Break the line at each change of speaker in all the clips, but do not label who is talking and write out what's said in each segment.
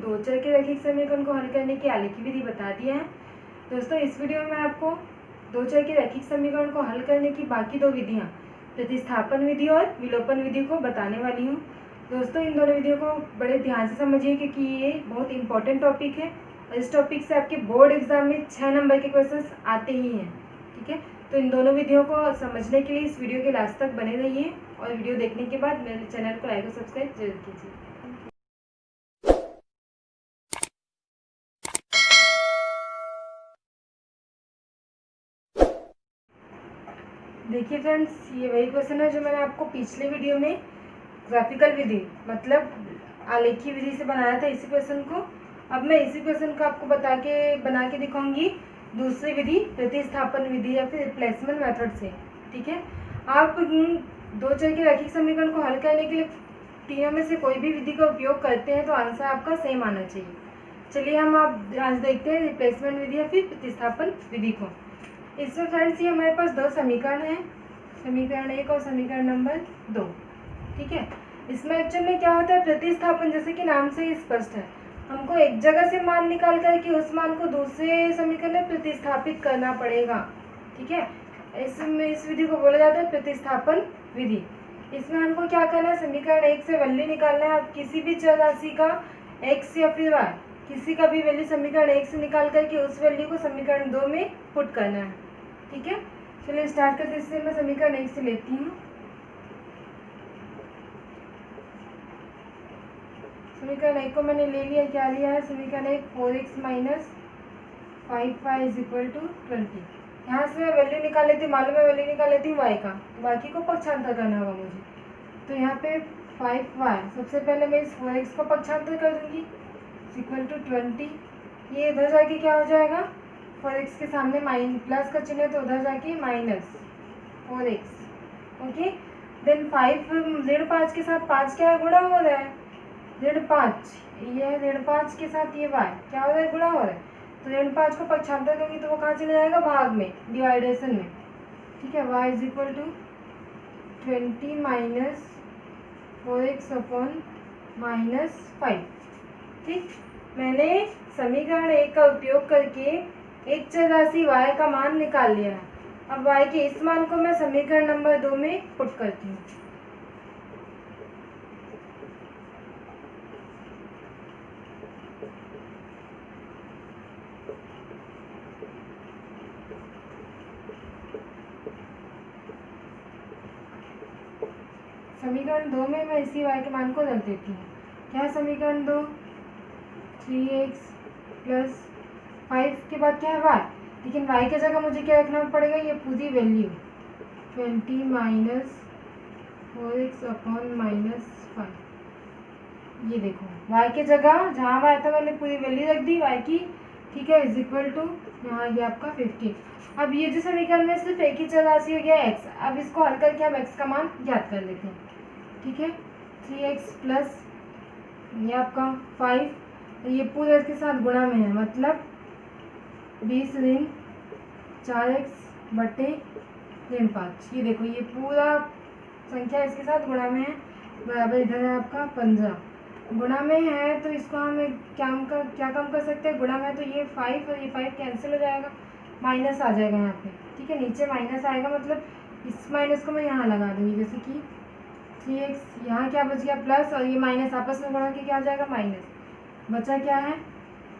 दो चर के रैखिक समीकरण को हल करने की आलेखी विधि बता दिया है। दोस्तों इस वीडियो में आपको दो चर के रैखिक समीकरण को हल करने की बाकी दो विधियां प्रतिस्थापन विधि और विलोपन विधि को बताने वाली हूँ। दोस्तों इन दोनों विधियों को बड़े ध्यान से समझिए क्योंकि ये बहुत इंपॉर्टेंट टॉपिक है और इस टॉपिक से आपके बोर्ड एग्जाम में 6 नंबर के क्वेश्चन आते ही हैं। ठीक है, तो इन दोनों विधियों को समझने के लिए इस वीडियो के लास्ट तक बने रहिए और वीडियो देखने के बाद मेरे चैनल को लाइक और सब्सक्राइब जरूर कीजिए। देखिए फ्रेंड्स, ये वही क्वेश्चन है जो मैंने आपको पिछले वीडियो में ग्राफिकल विधि मतलब आलेखी विधि से बनाया था इसी क्वेश्चन को। अब मैं इसी क्वेश्चन को आपको बना के दिखाऊंगी दूसरी विधि प्रतिस्थापन विधि या फिर रिप्लेसमेंट मेथड से। ठीक है, आप दो चर के रैखिक समीकरण को हल करने के लिए तीनों में से कोई भी विधि का उपयोग करते हैं तो आंसर आपका सेम आना चाहिए। चलिए हम आज देखते हैं रिप्लेसमेंट विधि या फिर प्रतिस्थापन विधि को। इसमें फ्रेंड्स ये हमारे पास दो समीकरण हैं, समीकरण 1 और समीकरण नंबर 2। ठीक है, इसमें एक्चुअल में क्या होता है, प्रतिस्थापन जैसे कि नाम से ही स्पष्ट है, हमको एक जगह से मान निकाल करके उस मान को दूसरे समीकरण में प्रतिस्थापित करना पड़ेगा। ठीक है, इस विधि को बोला जाता है प्रतिस्थापन विधि। इसमें हमको क्या करना है, समीकरण 1 से वैल्यू निकालना है। आप किसी भी चर राशि का x या फिर y किसी का भी वैल्यू समीकरण 1 से निकाल करके उस वैल्यू को समीकरण 2 में पुट करना है। ठीक है, चलिए स्टार्ट करते हैं। इससे मैं समीकरण 1 से लेती हूँ। समीकरण 1 को मैंने ले लिया, क्या लिया है, समीकरण 1 4x minus 5y is equal to 20। यहाँ से मैं वैल्यू निकाल लेती हूँ, मालूम है वैल्यू निकाल लेती हूँ y का, बाकी को पक्षांतर करना होगा मुझे। तो यहाँ पे 5y, सबसे पहले मैं इस 4x को पक्षांतर कर दूंगी इक्वल टू 20। ये इधर जाके क्या हो जाएगा, 4x के सामने प्लस का चिन्ह है तो उधर जाके माइनस 4x। ओके, देन 5 के साथ 5 क्या है, गुणा हो रहा है, 5, ये है 5 के साथ ये y क्या हो रहा है, गुणा हो रहा है। तो 5 को पक्षांतर करूँगी तो वो कहाँ चले जाएगा, भाग में, डिवाइडेशन में। ठीक है, y is equal to 20 minus 4x upon minus 5। ठीक, मैंने समीकरण 1 का उपयोग करके एक चर राशि y का मान निकाल लिया है। अब y के इस मान को मैं समीकरण नंबर 2 में पुट करती हूँ। समीकरण 2 में मैं इसी y के मान को रख देती हूँ। क्या है समीकरण 2, 3x प्लस 5 के बाद क्या है y, लेकिन y की जगह मुझे क्या रखना पड़ेगा, ये पूरी value 20 minus 4x upon minus 5। ये देखो y की जगह जहाँ y था मैंने पूरी वैल्यू रख दी y की। ठीक है, इज इक्वल टू यहाँ गया आपका 15। अब ये जो समीकरण में सिर्फ एक ही चर राशि हो गया x, अब इसको हल करके हम x का मान ज्ञात कर लेते हैं। ठीक है, 3x प्लस ये आपका 5, ये पूरे इसके साथ गुणा में है, मतलब 20 ऋण 4x बटे ऋण 5। ये देखो ये पूरा संख्या इसके साथ गुणा में है, बराबर इधर है आपका 15। गुणा में है तो इसको हम क्या कम कर सकते हैं, गुणा में है तो ये 5 और ये 5 कैंसिल हो जाएगा, माइनस आ जाएगा यहाँ पे। ठीक है, नीचे माइनस आएगा, मतलब इस माइनस को मैं यहाँ लगा दूँगी, जैसे कि 3x, यहाँ क्या बच गया प्लस और ये माइनस आपस में गुणा के क्या आ जाएगा, माइनस। बचा क्या है,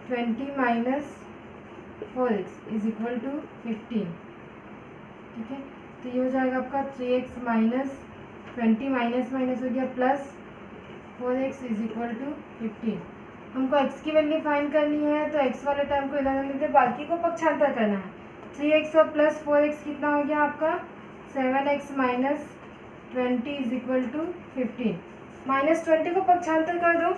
20 minus 4x is equal to 15। ठीक है, तो ये हो जाएगा आपका 3x माइनस 20 माइनस माइनस हो गया plus 4x is equal to 15। हमको x की वैल्यू फाइंड करनी है तो x वाले टर्म को इधर लेते, बाकी को पक्षांतर करना है। 3x और प्लस 4x कितना हो गया आपका, 7x minus 20 is equal to 15। Minus 20 को पक्षांतर कर दो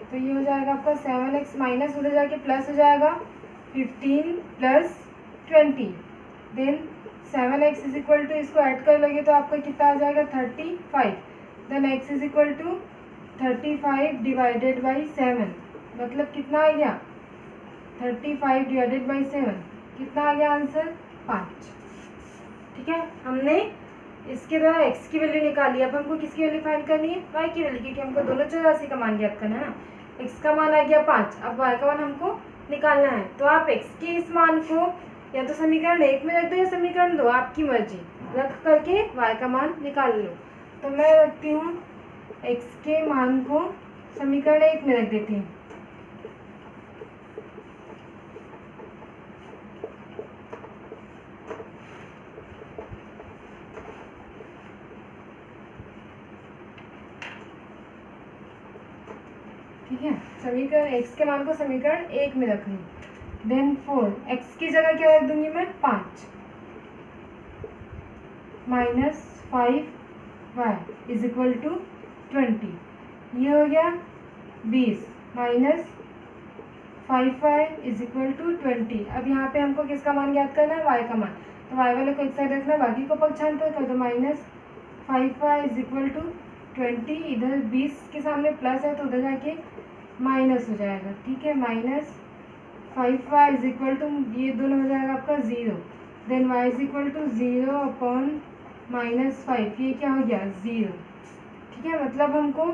तो ये हो जाएगा आपका 7x माइनस उधर जाके प्लस हो जाएगा 15 plus 20। Then 7x is equal to, इसको ऐड कर लगे तो आपका कितना आ जाएगा 35। Then x is equal to 35 divided by 7, मतलब कितना आ गया 35 डिवाइडेड बाई 7, कितना आ गया आंसर 5। ठीक है, हमने इसके द्वारा x की वैल्यू निकाली। अब हमको किसकी वैल्यू फाइंड करनी है? y की वैल्यू, क्योंकि हमको दोनों चौरासी का मान ज्ञात करना है ना। x का मान आ गया 5, अब y का मान हमको निकालना है। तो आप x के इस मान को या तो समीकरण 1 में रख दो या समीकरण 2, आपकी मर्जी, रख करके y का मान निकाल लो। तो मैं रखती हूँ x के मान को समीकरण 1 में रख देती हूँ। ठीक है, समीकरण x के मान को समीकरण 1 में रख लूँ। देन 4 x की जगह क्या रख दूंगी मैं? 5 minus 5y is equal to 20। ये हो गया 20 minus 5y is equal to 20। अब यहाँ पे हमको किसका मान ज्ञात करना है? y का मान। तो y वाले को एक साइड रखना, बाकी को पक्षांतर कर दो। Minus 5y is equal to 20, इधर 20 के सामने प्लस है तो उधर जाके माइनस हो जाएगा। ठीक है, minus 5y is equal to, ये दोनों हो जाएगा आपका 0। Then y is equal to 0 upon minus 5, ये क्या हो गया? 0। ठीक है, मतलब हमको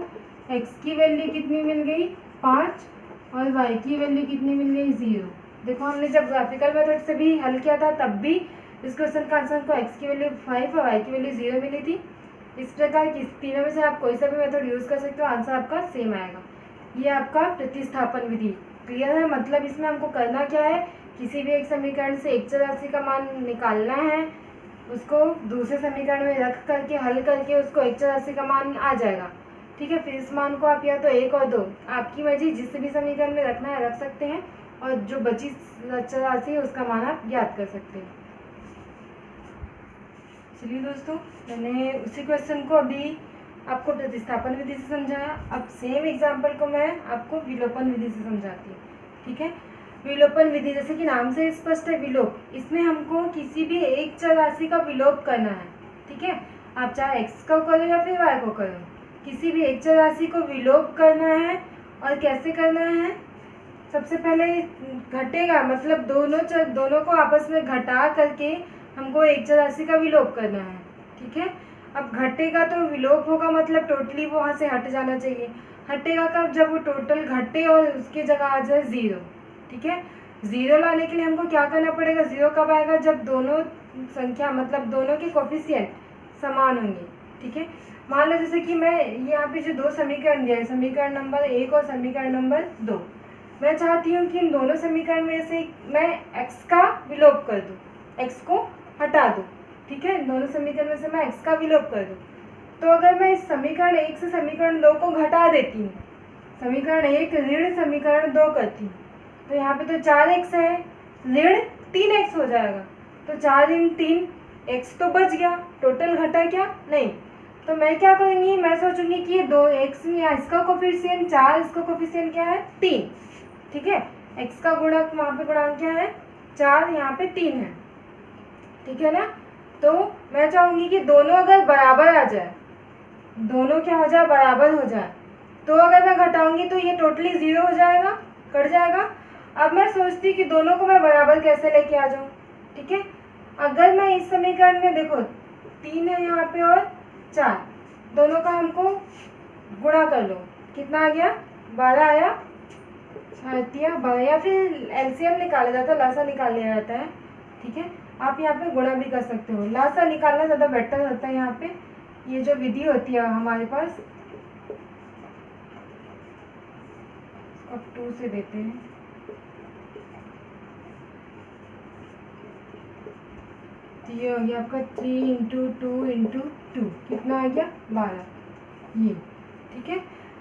x की वैल्यू कितनी मिल गई? 5, और y की वैल्यू कितनी मिल गई? 0। देखो हमने जब ग्राफिकल मेथड से भी हल किया था तब भी इस क्वेश्चन का आंसर को x की वैल्यू 5 और y की वैल्यू 0 मिली थी। इस प्रकार किस तीनों में से आप कोई सा भी मेथड यूज़ कर सकते हो, आंसर आपका सेम आएगा। ये आपका प्रतिस्थापन विधि क्लियर है। मतलब इसमें हमको करना क्या है? किसी भी एक समीकरण से एक चर का मान निकालना है, उसको दूसरे समीकरण में रख करके हल करके उसको एक चर का मान आ जाएगा। ठीक है, फिर इस मान को आप या तो 1 और 2, आपकी मर्जी, जिस भी समीकरण में रखना है रख सकते हैं, और जो बची चर राशि है उसका मान आप ज्ञात कर सकते हैं। चलिए दोस्तों, मैंने उसी क्वेश्चन को अभी आपको प्रतिस्थापन विधि से समझाया। अब सेम एग्जाम्पल को मैं आपको विलोपन विधि से समझाती हूँ। ठीक है, विलोपन विधि जैसे कि नाम से स्पष्ट है, विलोप। इसमें हमको किसी भी एक चर राशि का विलोप करना है। ठीक है, आप चाहे x को करो या फिर y को करो, किसी भी एक चर राशि को विलोप करना है। और कैसे करना है? सबसे पहले घटेगा, मतलब दोनों को आपस में घटा करके हमको एक चर राशि का विलोप करना है। ठीक है, अब घटेगा तो विलोप होगा, मतलब टोटली वहाँ से हट जाना चाहिए। हटेगा कब? जब वो टोटल घटे और उसकी जगह आ जाए 0। ठीक है, 0 लाने के लिए हमको क्या करना पड़ेगा? 0 कब आएगा? जब दोनों संख्या, मतलब दोनों के कोफिशिएंट समान होंगे। ठीक है, मान लो जैसे कि मैं यहाँ पे जो 2 समीकरण दिया है, समीकरण नंबर 1 और समीकरण नंबर 2, मैं चाहती हूँ कि इन दोनों समीकरण में से मैं x का विलोप कर दूँ, x को हटा दूँ। ठीक है, दोनों समीकरण में से मैं x का विलोप कर दूँ। तो अगर मैं इस समीकरण 1 से समीकरण 2 को घटा देती हूँ, समीकरण 1 ऋण समीकरण 2 करती हूँ, तो यहाँ पे तो 4x है, ऋण 3x हो जाएगा। तो 4 ऋण 3, x तो बच गया, टोटल घटा क्या? नहीं। तो मैं क्या करूँगी? मैं सोचूंगी कि ये 2x में इसका कोफिशिएंट 4, इसका कोफिशिएंट क्या है? 3। ठीक है, x का गुणक वहाँ पे गुणांक क्या है? 4, यहाँ पे 3 है। ठीक है ना, तो मैं चाहूँगी कि दोनों अगर बराबर आ जाए, दोनों क्या हो जाए? बराबर हो जाए। तो अगर मैं घटाऊंगी तो ये टोटली 0 हो जाएगा, कट जाएगा। अब मैं सोचती कि दोनों को मैं बराबर कैसे लेके आ जाऊँ। ठीक है, अगर मैं इस समीकरण में देखो 3 है यहाँ पे और 4, दोनों का हमको गुणा कर लो, कितना आ गया? 12 आया, 12, या फिर एलसीएम निकाला जाता है, लासा निकाल लिया जाता है। ठीक है, आप यहाँ पे गुणा भी कर सकते हो, लासा निकालना ज़्यादा बेटर होता है। यहाँ पे ये जो विधि होती है हमारे पास, अब 2 से देते हैं। तो ये हो गया आपका 3 × 2 × 2, कितना आ गया? 12। ये ठीक है,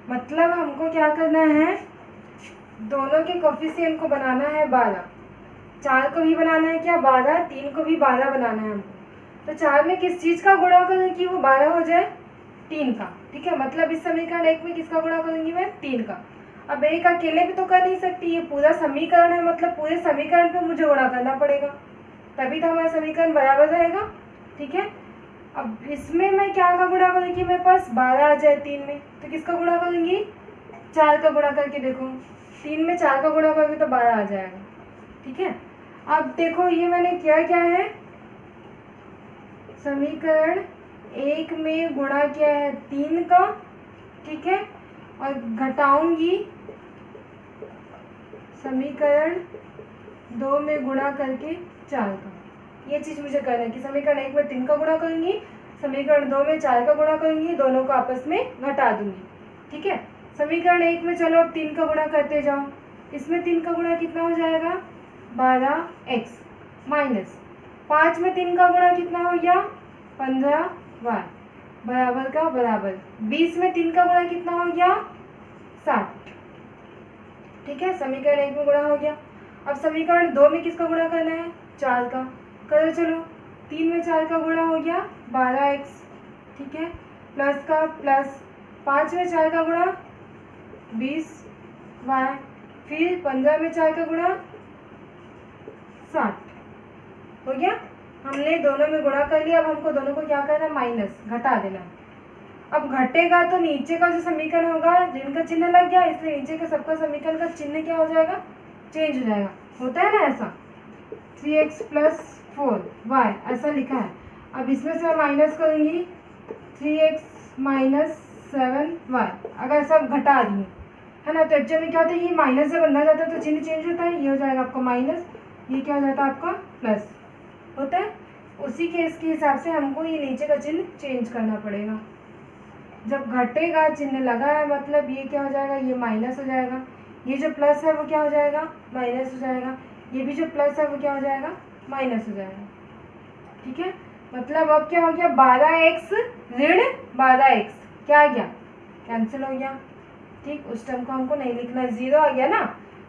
मतलब हमको क्या करना है? दोनों के कोफिशिएंट को बनाना है 12, 4 को भी बनाना है क्या? 12, 3 को भी 12 बनाना है हमको। तो 4 में किस चीज़ का गुणा करूँ कि वो 12 हो जाए? 3 का। ठीक है, मतलब इस समीकरण 1 में किसका गुणा करूँगी मैं? 3 का। अब एक अकेले भी तो कर नहीं सकती, ये पूरा समीकरण है, मतलब पूरे समीकरण पे मुझे गुणा करना पड़ेगा, तभी तो हमारा समीकरण बराबर रहेगा। ठीक है, अब इसमें मैं क्या का गुणा करूँगी? मेरे पास 12 आ जाए 3 में, तो किसका गुणा करूँगी? 4 का गुणा करके देखो, 3 में 4 का गुणा करोगे तो 12 आ जाएगा। ठीक है, अब देखो ये मैंने किया क्या है? समीकरण 1 में गुणा किया है 3 का, ठीक है, और घटाऊंगी समीकरण 2 में गुणा करके 4 का। ये चीज़ मुझे करना है कि समीकरण 1 में 3 का गुणा करूंगी, समीकरण 2 में 4 का गुणा करूंगी, दोनों को आपस में घटा दूंगी, ठीक है। समीकरण 1 में चलो अब 3 का गुणा करते जाओ, इसमें 3 का गुणा कितना हो जाएगा 12x माइनस 5 में 3 का गुणा कितना हो गया 15y बराबर का बराबर 20 में 3 का गुणा कितना हो गया 60, ठीक है। समीकरण 1 में गुणा हो गया। अब समीकरण 2 में किसका गुणा करना है 4 का, करो चलो 3 में 4 का गुणा हो गया 12x, ठीक है, प्लस का प्लस 5 में 4 का गुणा 20y, फिर 15 में 4 का गुणा 60 हो गया। हमने दोनों में गुणा कर लिया। अब हमको दोनों को क्या करना है माइनस घटा देना। अब घटेगा तो नीचे का जो समीकरण होगा ऋण का चिन्ह लग गया, इसलिए नीचे का सबका समीकरण का चिन्ह क्या हो जाएगा चेंज हो जाएगा, होता है ना ऐसा 3x + 4y ऐसा लिखा है। अब इसमें से मैं माइनस करूँगी 3x - 7y, अगर सब घटा दी है ना, तो एक्चुअली में क्या होता है ये माइनस जब अंदर जाता है तो चिन्ह चेंज होता है, ये हो जाएगा आपका माइनस, ये क्या हो जाता है आपका प्लस होता है। उसी केस के हिसाब से हमको ये नीचे का चिन्ह चेंज करना पड़ेगा। जब घटेगा चिन्ह लगा है मतलब ये क्या हो जाएगा ये माइनस हो जाएगा, ये जो प्लस है वो क्या हो जाएगा माइनस हो जाएगा, ये भी जो प्लस है वो क्या हो जाएगा माइनस हो जाएगा, ठीक है। मतलब अब क्या हो गया 12x ऋण 12x क्या आ गया कैंसिल हो गया, ठीक। उस टर्म को हमको नहीं लिखना, 0 आ गया ना,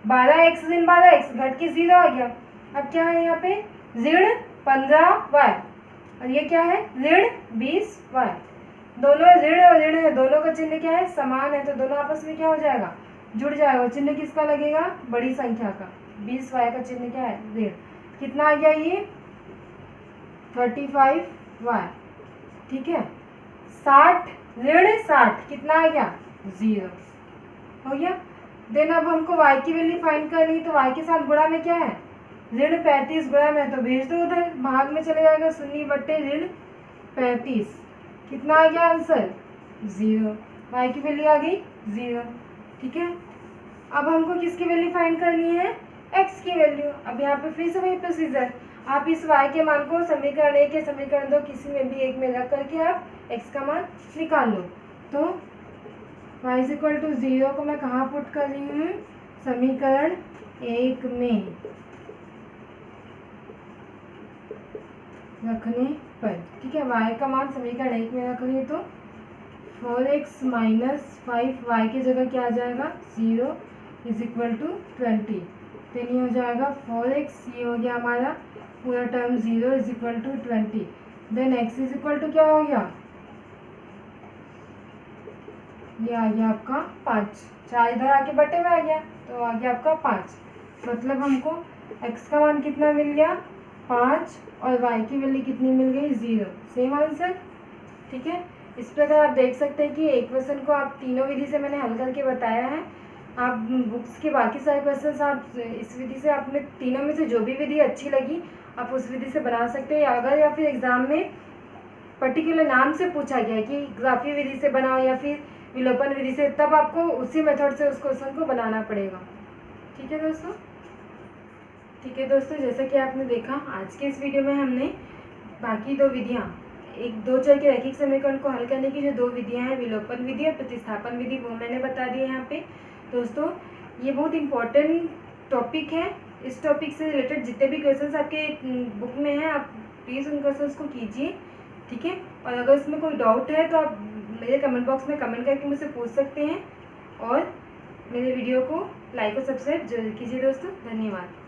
12x ऋण 12x घट के 0 आ गया। अब क्या है यहाँ पे ऋण 15y और ये क्या है ऋण 20y, दोनों ऋण और ऋण है, दोनों का चिन्ह क्या है समान है, तो दोनों आपस में क्या हो जाएगा जुड़ जाएगा। चिन्ह किसका लगेगा बड़ी संख्या का, 20y का चिन्ह क्या है ऋण, कितना आ गया ये 35y, ठीक है। 60 ऋण 60 कितना आ गया 0 हो गया। देन अब हमको y की वैल्यू फाइंड करनी है, तो y के साथ गुणा में क्या है ऋण 35 गुणा में, तो भेज दो उधर भाग में चले जाएगा 0 / ऋण 35, कितना आ गया आंसर 0, y की वैल्यू आ गई 0, ठीक है। अब हमको किसकी वैल्यू फाइंड करनी है x की वैल्यू। अब यहाँ पे फिर से वही प्रोसीजर, आप इस y के मान को समीकरण 1 या समीकरण 2 किसी में भी एक में रख करके आप x का मान निकाल लो। तो y = 0 को मैं कहाँ पुट कर रही हूँ समीकरण 1 में रखने पर, ठीक है। y का मान समीकरण 1 में रख रही हूँ तो 4x - 5y की जगह क्या आ जाएगा 0 = 20, तो ये हो जाएगा 4x, ये हो गया हमारा पूरा टर्म 0 = 20। देन x = क्या हो गया ये आ गया आपका 5, 4 इधर आके बटे में आ गया तो आ गया आपका 5, मतलब हमको x का मान कितना मिल गया 5 और y की वैल्यू कितनी मिल गई 0, सेम आंसर, ठीक है। इस प्रकार आप देख सकते हैं कि एक क्वेश्चन को आप तीनों विधि से मैंने हल करके बताया है। आप बुक्स के बाकी सारे क्वेश्चन आप इस विधि से आपने तीनों में से जो भी विधि अच्छी लगी आप उस विधि से बना सकते हैं। अगर या फिर एग्जाम में पर्टिकुलर नाम से पूछा गया है कि ग्राफी विधि से बनाओ या फिर विलोपन विधि से, तब आपको उसी मेथड से उस क्वेश्चन को बनाना पड़ेगा, ठीक है दोस्तों। ठीक है दोस्तों, जैसा कि आपने देखा आज के इस वीडियो में हमने बाकी दो विधियाँ, एक दो चर के रैखिक समीकरण को हल करने की जो दो विधियाँ हैं विलोपन विधि और प्रतिस्थापन विधि, वो मैंने बता दी है यहाँ पे। दोस्तों ये बहुत इंपॉर्टेंट टॉपिक है, इस टॉपिक से रिलेटेड जितने भी क्वेश्चंस आपके बुक में हैं आप प्लीज़ उन क्वेश्चंस को कीजिए, ठीक है। और अगर उसमें कोई डाउट है तो आप मेरे कमेंट बॉक्स में कमेंट करके मुझसे पूछ सकते हैं और मेरे वीडियो को लाइक और सब्सक्राइब जरूर कीजिए दोस्तों। धन्यवाद।